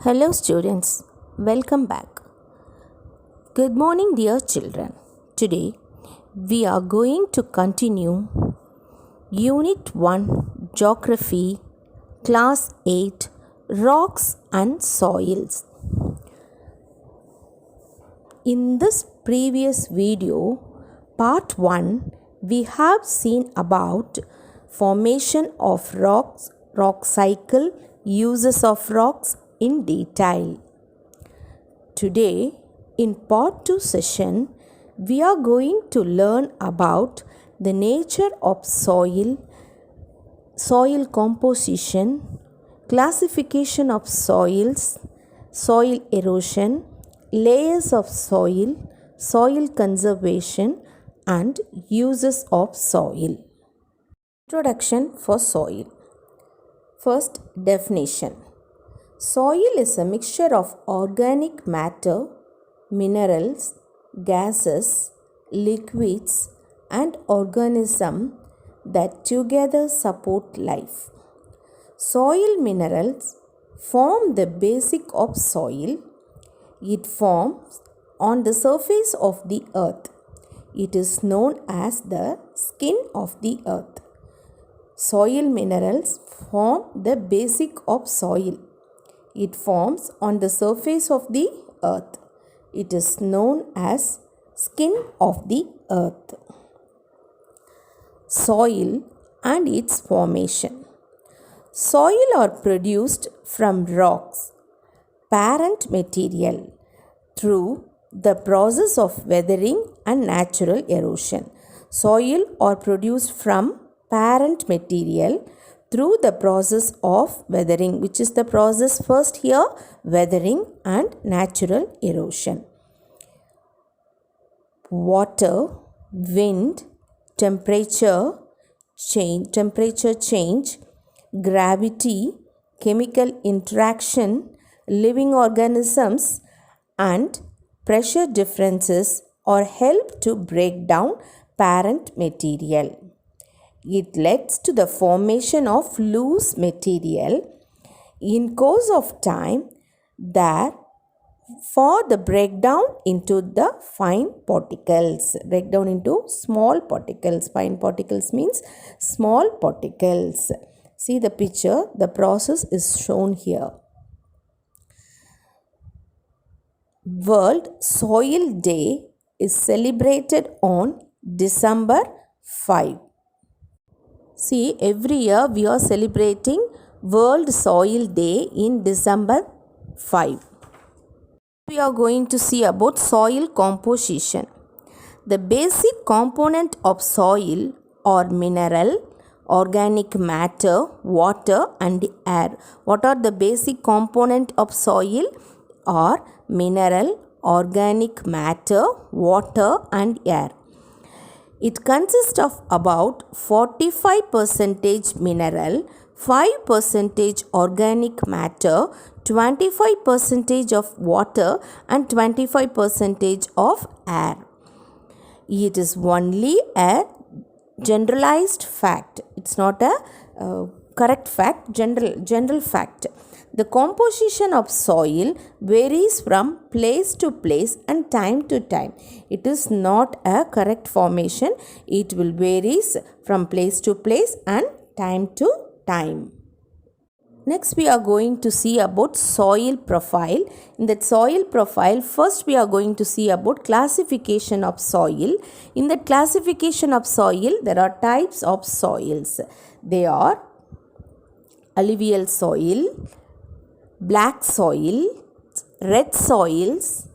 Hello students, welcome back. Good morning dear children. Today we are going to continue Unit 1 Geography Class 8 Rocks and Soils. In this previous video, part 1, we have seen about formation of rocks, rock cycle, uses of rocks in detail. Today, in part 2 session, we are going to learn about the nature of soil, soil composition, classification of soils, soil erosion, layers of soil, soil conservation, and uses of soil. Introduction for soil. First, definition. Soil is a mixture of organic matter, minerals, gases, liquids, and organisms that together support life. Soil minerals form the basic of soil. It forms on the surface of the earth. It is known as the skin of the earth. Soil minerals form the basic of soil. It forms on the surface of the earth. It is known as skin of the earth. Soil and its formation. Soil are produced from rocks, parent material, through the process of weathering and natural erosion. Soil are produced from parent material through the process of weathering, which is the process first here, weathering and natural erosion. Water, wind, temperature change, gravity, chemical interaction, living organisms, and pressure differences are help to break down parent material. It leads to the formation of loose material. In course of time, that for the breakdown into the fine particles, breakdown into small particles. Fine particles means small particles. See the picture, the process is shown here. World Soil Day is celebrated on December 5. See, every year we are celebrating World Soil Day in December 5. We are going to see about soil composition. The basic component of soil are mineral, organic matter, water and air. What are the basic component of soil? Are mineral, organic matter, water and air. It consists of about 45% mineral, 5% organic matter, 25% of water and 25% of air. It is only a generalized fact. It's not a correct fact, general fact. The composition of soil varies from place to place and time to time. It is not a correct formation. It will varies from place to place and time to time. Next we are going to see about soil profile. In that soil profile, first we are going to see about classification of soil. In that classification of soil, there are types of soils. They are alluvial soil, black soil, red soils,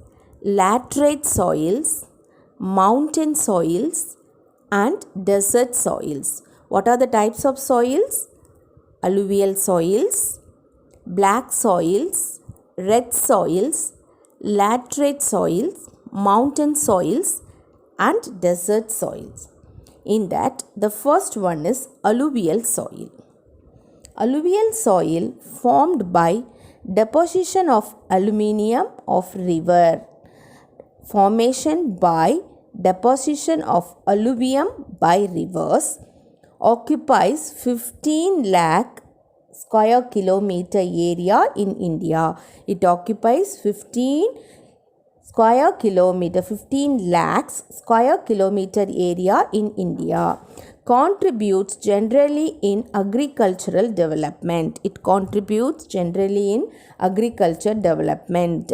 laterite soils, mountain soils and desert soils. What are the types of soils? Alluvial soils, black soils, red soils, laterite soils, mountain soils and desert soils. In that, the first one is alluvial soil. Alluvial soil formed by deposition of aluminium of river. Formation by deposition of alluvium by rivers occupies 15 lakh square kilometer area in India. It occupies 15 lakhs square kilometer area in India. Contributes generally in agricultural development. It contributes generally in agriculture development.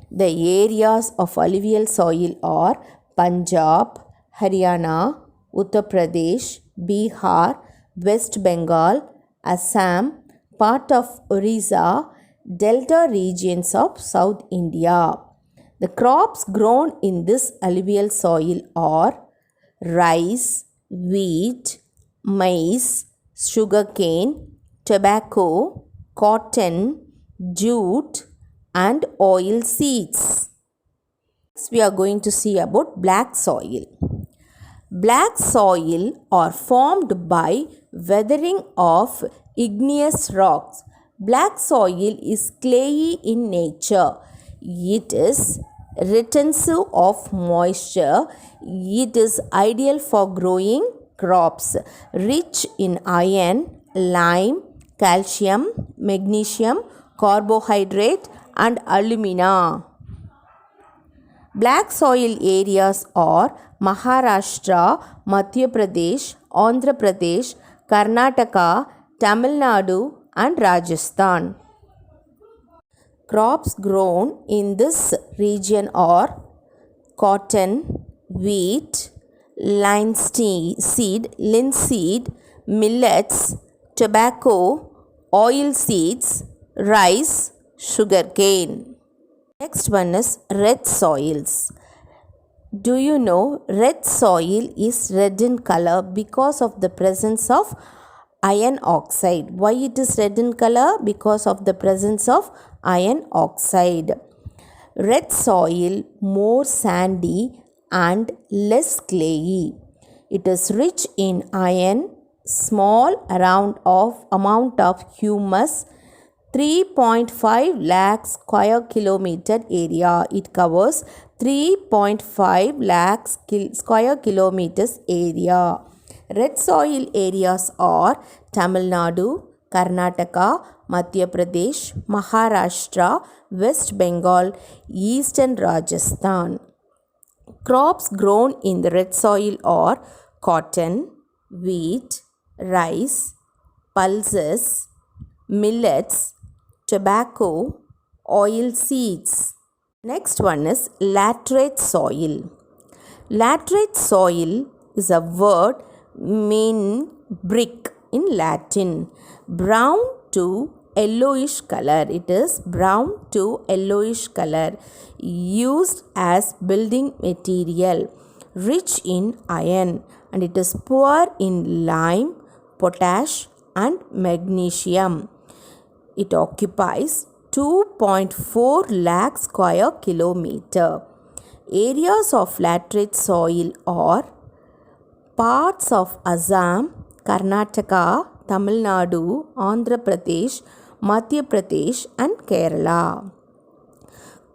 The areas of alluvial soil are Punjab, Haryana, Uttar Pradesh, Bihar, West Bengal, Assam, part of Orissa, delta regions of South India. The crops grown in this alluvial soil are rice, wheat, maize, sugarcane, tobacco, cotton, jute, and oil seeds. Next, we are going to see about black soil. Black soil are formed by weathering of igneous rocks. Black soil is clayey in nature. It is retentive of moisture. It is ideal for growing crops. Rich in iron, lime, calcium, magnesium, carbohydrate, and alumina. Black soil areas are Maharashtra, Madhya Pradesh, Andhra Pradesh, Karnataka, Tamil Nadu, and Rajasthan. Crops grown in this region are cotton, wheat, linseed, millets, tobacco, oil seeds, rice, sugarcane. Next one is red soils. Do you know red soil is red in color because of the presence of iron oxide? Why it is red in color? Because of the presence of iron oxide. Red soil more sandy and less clayey. It is rich in iron, small amount of humus, 3.5 lakh square kilometer area. It covers 3.5 lakh square kilometers area. Red soil areas are Tamil Nadu, Karnataka, Madhya Pradesh, Maharashtra, West Bengal, Eastern Rajasthan. Crops grown in the red soil are cotton, wheat, rice, pulses, millets, tobacco, oil seeds. Next one is laterite soil. Laterite soil is a word meaning brick in Latin. Brown to yellowish color. It is brown to yellowish color. Used as building material. Rich in iron, and it is poor in lime, potash, and magnesium. It occupies 2.4 lakh square kilometer. Areas of laterite soil are parts of Assam, Karnataka, Tamil Nadu, Andhra Pradesh, Madhya Pradesh, and Kerala.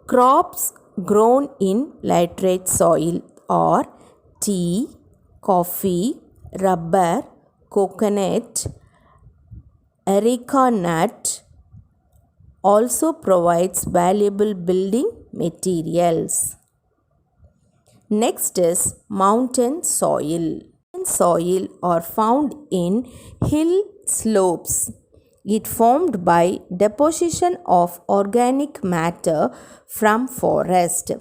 Crops grown in laterite soil are tea, coffee, rubber, coconut, areca nut. Also provides valuable building materials. Next is mountain soil. Mountain soil are found in hill slopes. It formed by deposition of organic matter from forest.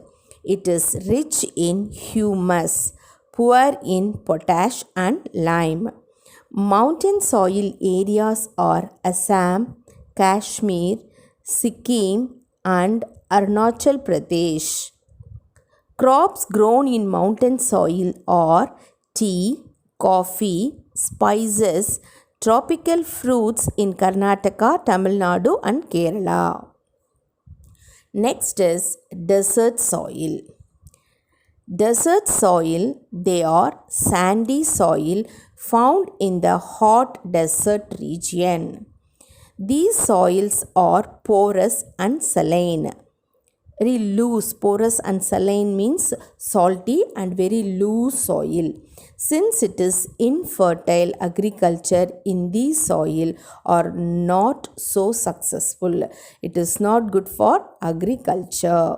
It is rich in humus, poor in potash and lime. Mountain soil areas are Assam, Kashmir, Sikkim, and Arunachal Pradesh. Crops grown in mountain soil are tea, coffee, spices, tropical fruits in Karnataka, Tamil Nadu, and Kerala. Next is desert soil. Desert soil, they are sandy soil found in the hot desert region. These soils are porous and saline. very loose. Porous and saline means salty and very loose soil. Since it is infertile, agriculture in the soil are not so successful. It is not good for agriculture.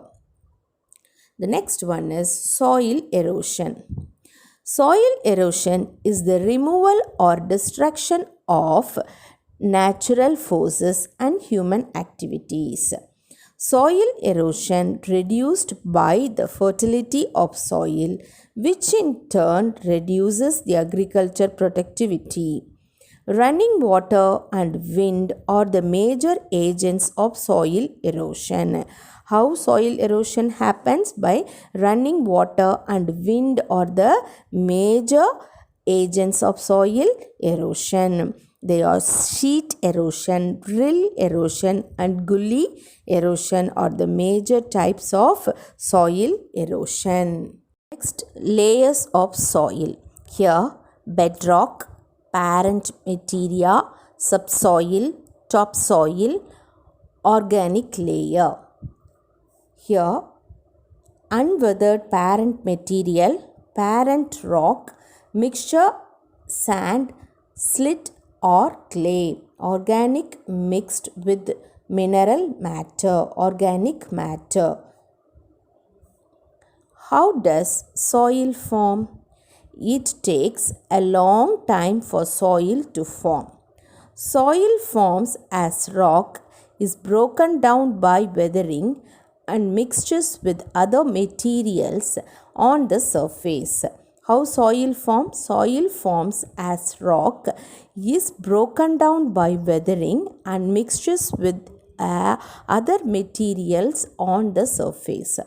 The next one is soil erosion. Soil erosion is the removal or destruction of natural forces and human activities. Soil erosion reduced by the fertility of soil, which in turn reduces the agriculture productivity. Running water and wind are the major agents of soil erosion. How soil erosion happens? By running water and wind are the major agents of soil erosion. They are sheet erosion, rill erosion and gully erosion are the major types of soil erosion. Next, layers of soil. Here, bedrock, parent materia, subsoil, topsoil, organic layer. Here, unweathered parent material, parent rock, mixture sand, slit or clay, organic mixed with mineral matter, organic matter. How does soil form? It takes a long time for soil to form. Soil forms as rock is broken down by weathering and mixtures with other materials on the surface. How soil forms? Soil forms as rock is broken down by weathering and mixtures with other materials on the surface.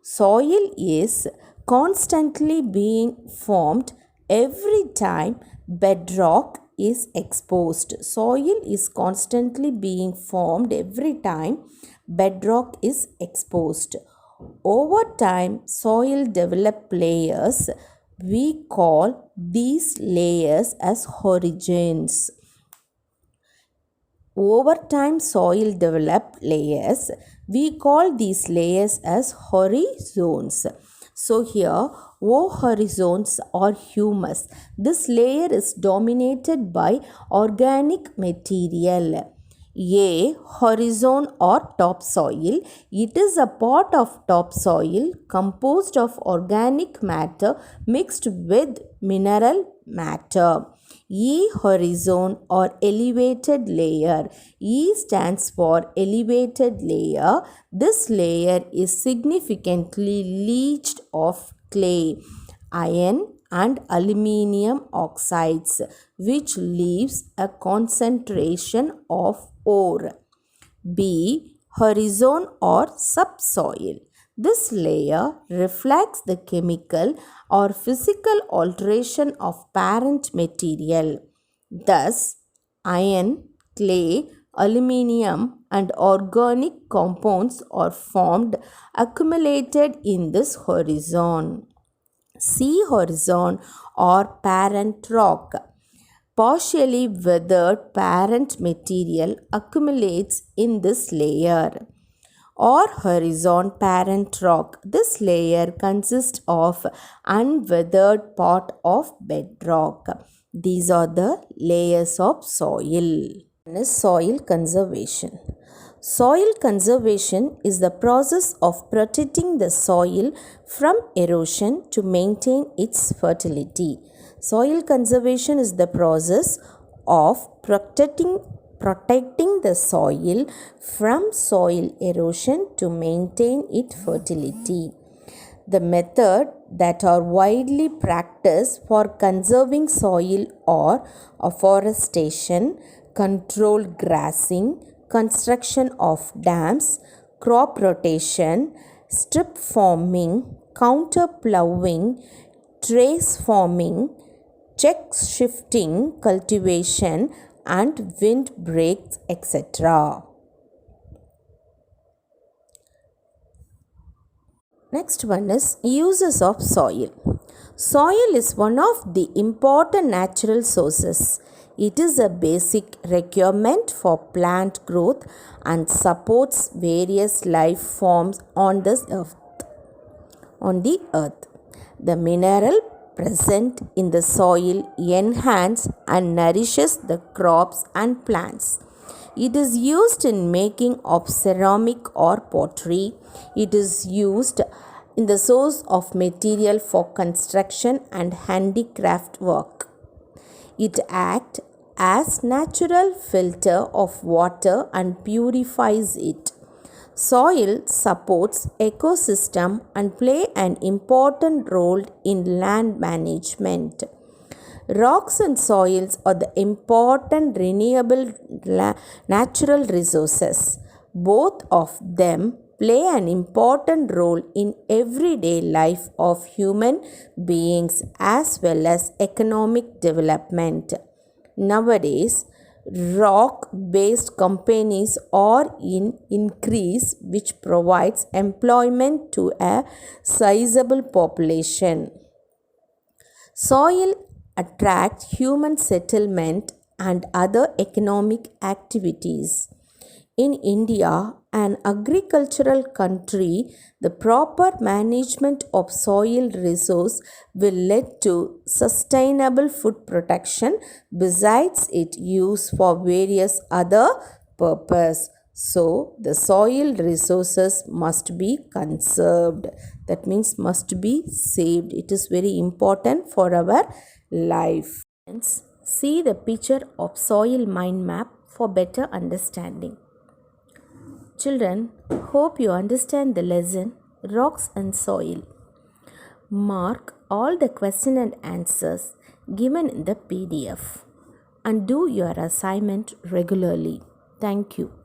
Soil is constantly being formed every time bedrock is exposed. Soil is constantly being formed every time bedrock is exposed. Over time, soil develop layers. We call these layers as horizons. Over time, soil develop layers. We call these layers as horizons. So here, O horizons are humus. This layer is dominated by organic material. A horizon or topsoil. It is a part of topsoil composed of organic matter mixed with mineral matter. E horizon or elevated layer. E stands for elevated layer. This layer is significantly leached of clay, iron and aluminium oxides, which leaves a concentration of ore. B horizon or subsoil. This layer reflects the chemical or physical alteration of parent material. Thus, iron, clay, aluminium and organic compounds are formed accumulated in this horizon. C horizon or parent rock. Partially weathered parent material accumulates in this layer. Or horizon parent rock. This layer consists of unweathered part of bedrock. These are the layers of soil. One is soil conservation. Soil conservation is the process of protecting the soil from erosion to maintain its fertility. Soil conservation is the process of protecting the soil from soil erosion to maintain its fertility. The method that are widely practiced for conserving soil are afforestation, controlled grazing, construction of dams, crop rotation, strip farming, counter ploughing, trace farming, check shifting cultivation and wind breaks, etc. Next one is uses of soil. Soil is one of the important natural sources. It is a basic requirement for plant growth and supports various life forms on the earth. The mineral present in the soil enhances and nourishes the crops and plants. It is used in making of ceramic or pottery. It is used in the source of material for construction and handicraft work. It acts as natural filter of water and purifies it. Soil supports ecosystem and play an important role in land management. Rocks and soils are the important renewable natural resources. Both of them play an important role in everyday life of human beings as well as economic development. Nowadays, rock-based companies are in increase, which provides employment to a sizable population. Soil attracts human settlement and other economic activities. In India, an agricultural country, the proper management of soil resource will lead to sustainable food production besides its use for various other purposes. So, the soil resources must be conserved. That means must be saved. It is very important for our life. See the picture of soil mind map for better understanding. Children, hope you understand the lesson Rocks and Soil. Mark all the question and answers given in the PDF and do your assignment regularly. Thank you.